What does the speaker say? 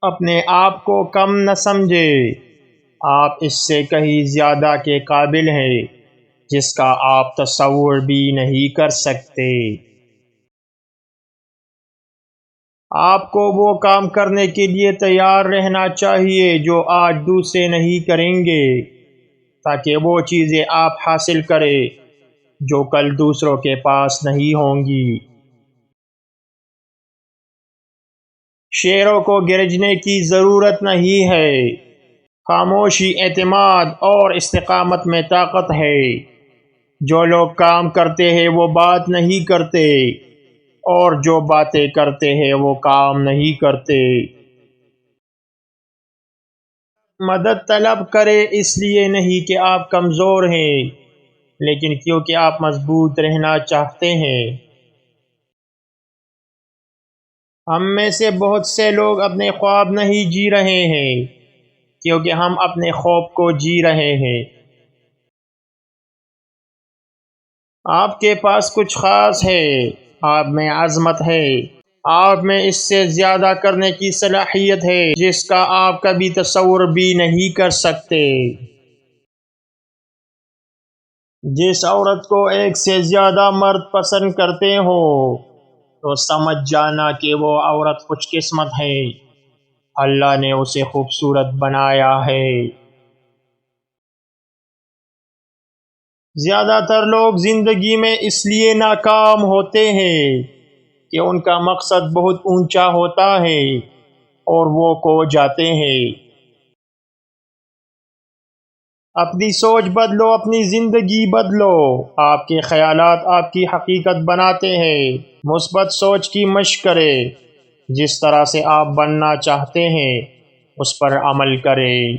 اپنے آپ کو کم نہ سمجھے، آپ اس سے کہیں زیادہ کے قابل ہیں جس کا آپ تصور بھی نہیں کر سکتے۔ آپ کو وہ کام کرنے کے لیے تیار رہنا چاہیے جو آج دوسرے نہیں کریں گے، تاکہ وہ چیزیں آپ حاصل کریں جو کل دوسروں کے پاس نہیں ہوں گی۔ شیروں کو گرجنے کی ضرورت نہیں ہے، خاموشی اعتماد اور استقامت میں طاقت ہے۔ جو لوگ کام کرتے ہیں وہ بات نہیں کرتے، اور جو باتیں کرتے ہیں وہ کام نہیں کرتے۔ مدد طلب کرے اس لیے نہیں کہ آپ کمزور ہیں، لیکن کیونکہ آپ مضبوط رہنا چاہتے ہیں۔ ہم میں سے بہت سے لوگ اپنے خواب نہیں جی رہے ہیں، کیونکہ ہم اپنے خوف کو جی رہے ہیں۔ آپ کے پاس کچھ خاص ہے، آپ میں عظمت ہے، آپ میں اس سے زیادہ کرنے کی صلاحیت ہے جس کا آپ کبھی تصور بھی نہیں کر سکتے۔ جس عورت کو ایک سے زیادہ مرد پسند کرتے ہو تو سمجھ جانا کہ وہ عورت خوش قسمت ہے، اللہ نے اسے خوبصورت بنایا ہے۔ زیادہ تر لوگ زندگی میں اس لیے ناکام ہوتے ہیں کہ ان کا مقصد بہت اونچا ہوتا ہے اور وہ کھو جاتے ہیں۔ اپنی سوچ بدلو، اپنی زندگی بدلو۔ آپ کے خیالات آپ کی حقیقت بناتے ہیں۔ مثبت سوچ کی مشق کریں، جس طرح سے آپ بننا چاہتے ہیں اس پر عمل کریں۔